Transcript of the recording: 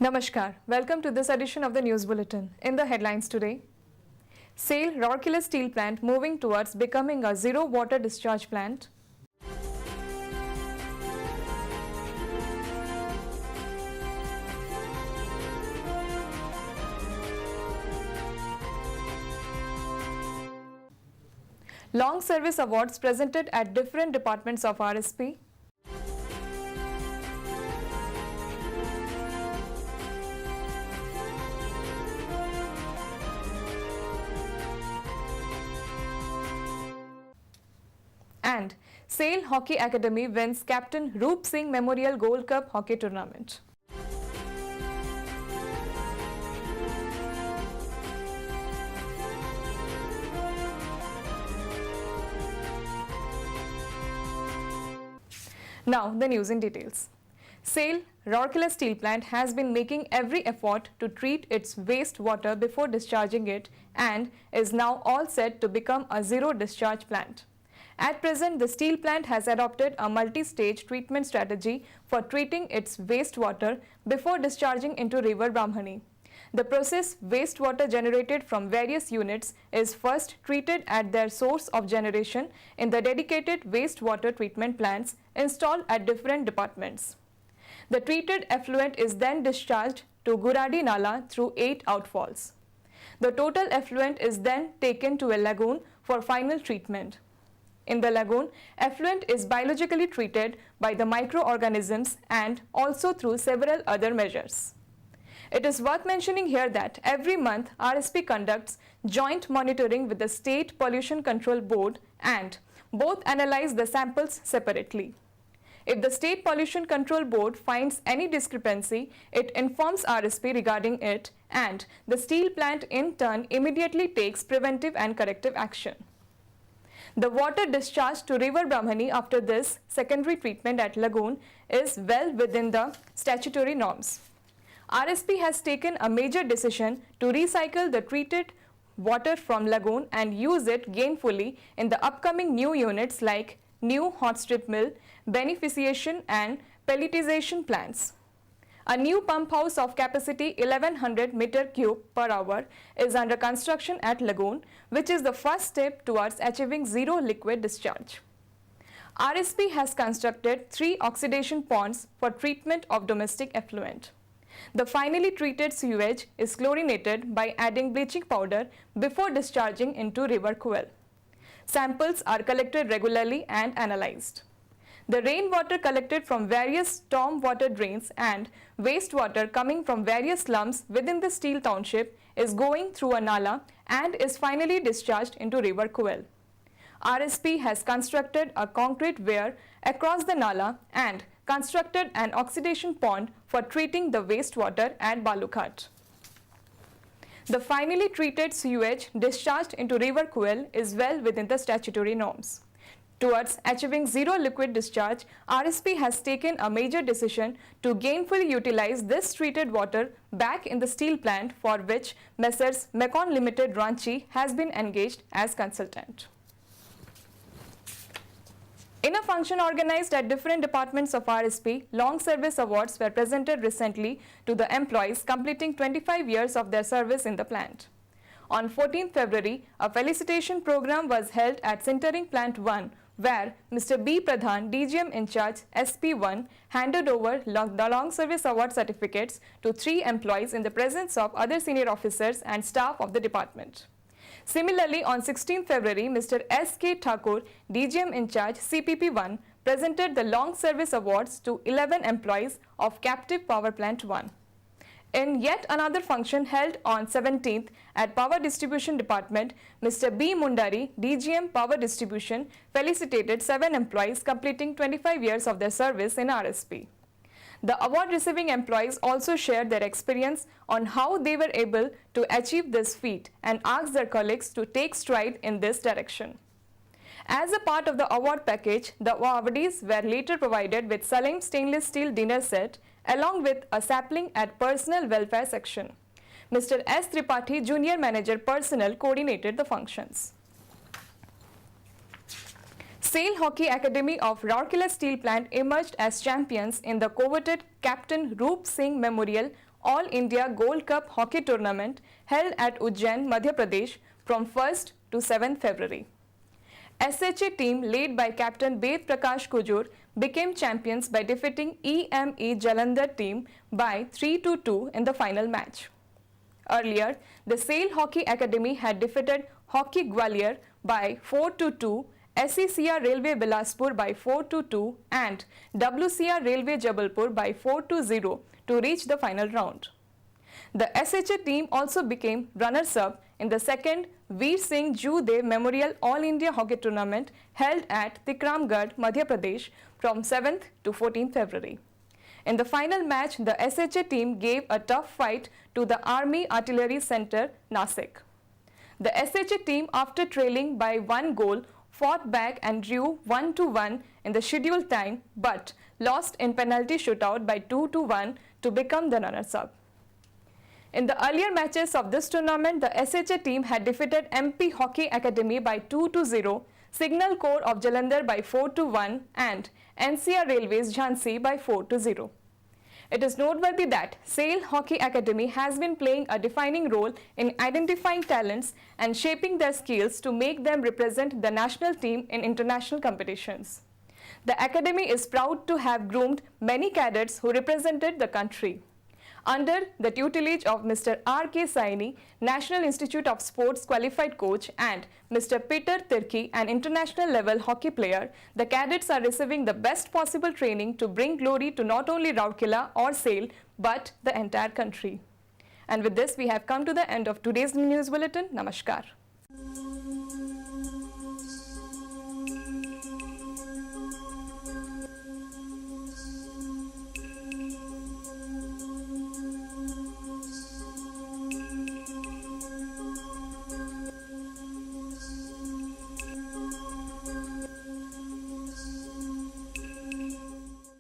Namaskar. Welcome to this edition of the News Bulletin. In the headlines today, SAIL Rourkela Steel Plant moving towards becoming a zero water discharge plant. Long service awards presented at different departments of RSP. And SAIL Hockey Academy wins Captain Roop Singh Memorial Gold Cup Hockey Tournament. Now the news in details. SAIL Rourkela Steel Plant has been making every effort to treat its wastewater before discharging it and is now all set to become a zero discharge plant. At present, the steel plant has adopted a multi-stage treatment strategy for treating its wastewater before discharging into River Brahmani. The process wastewater generated from various units is first treated at their source of generation in the dedicated wastewater treatment plants installed at different departments. The treated effluent is then discharged to Guradi Nala through 8 outfalls. The total effluent is then taken to a lagoon for final treatment. In the lagoon, effluent is biologically treated by the microorganisms and also through several other measures. It is worth mentioning here that every month RSP conducts joint monitoring with the State Pollution Control Board and both analyze the samples separately. If the State Pollution Control Board finds any discrepancy, it informs RSP regarding it and the steel plant in turn immediately takes preventive and corrective action. The water discharged to River Brahmani after this secondary treatment at lagoon is well within the statutory norms. RSP has taken a major decision to recycle the treated water from lagoon and use it gainfully in the upcoming new units like new hot strip mill, beneficiation and pelletization plants. A new pump house of capacity 1100 meter cube per hour is under construction at lagoon, which is the first step towards achieving zero liquid discharge. RSP has constructed 3 oxidation ponds for treatment of domestic effluent. The finally treated sewage is chlorinated by adding bleaching powder before discharging into River Kuel. Samples are collected regularly and analyzed. The rainwater collected from various storm water drains and wastewater coming from various slums within the steel township is going through a nala and is finally discharged into River Kuel. RSP has constructed a concrete weir across the nala and constructed an oxidation pond for treating the wastewater at Balughat. The finally treated sewage discharged into River Kuel is well within the statutory norms. Towards achieving zero liquid discharge, RSP has taken a major decision to gainfully utilize this treated water back in the steel plant, for which Messrs. Mecon Limited Ranchi has been engaged as consultant. In a function organized at different departments of RSP, long service awards were presented recently to the employees completing 25 years of their service in the plant. On 14th February, a felicitation program was held at Sintering Plant 1, where Mr. B. Pradhan, DGM in charge SP1, handed over the long service award certificates to 3 employees in the presence of other senior officers and staff of the department. Similarly, on 16th February, Mr. S. K. Thakur, DGM in charge CPP1, presented the long service awards to 11 employees of Captive Power Plant 1. In yet another function held on 17th at Power Distribution Department, Mr. B. Mundari, DGM Power Distribution, felicitated 7 employees completing 25 years of their service in RSP. The award-receiving employees also shared their experience on how they were able to achieve this feat and asked their colleagues to take stride in this direction. As a part of the award package, the awardees were later provided with Salim stainless steel dinner set along with a sapling at Personal Welfare section. Mr. S. Tripathi, Junior Manager Personnel, coordinated the functions. SAIL Hockey Academy of Rourkela Steel Plant emerged as champions in the coveted Captain Roop Singh Memorial All India Gold Cup Hockey Tournament held at Ujjain, Madhya Pradesh from 1st to 7th February. SHA team led by Captain Ved Prakash Kujur became champions by defeating EME Jalandhar team by 3-2 in the final match. Earlier, the SAIL Hockey Academy had defeated Hockey Gwalior by 4-2, SECR Railway Bilaspur by 4-2 and WCR Railway Jabalpur by 4-0 to reach the final round. The SHA team also became runners-up in the second Veer Singh Jude Memorial All India Hockey Tournament held at Tikramgarh, Madhya Pradesh from 7th to 14th February. In the final match, the SHA team gave a tough fight to the Army Artillery Center, Nasik. The SHA team, after trailing by 1 goal, fought back and drew 1-1 in the scheduled time but lost in penalty shootout by 2-1 to become the runners-up. In the earlier matches of this tournament, the SHA team had defeated MP Hockey Academy by 2-0, Signal Corps of Jalandhar by 4-1 and NCR Railways Jhansi by 4-0. It is noteworthy that SAIL Hockey Academy has been playing a defining role in identifying talents and shaping their skills to make them represent the national team in international competitions. The academy is proud to have groomed many cadets who represented the country. Under the tutelage of Mr. R.K. Saini, National Institute of Sports qualified coach, and Mr. Peter Tirki, an international level hockey player, the cadets are receiving the best possible training to bring glory to not only Rourkela or SAIL but the entire country. And with this, we have come to the end of today's news bulletin. Namaskar.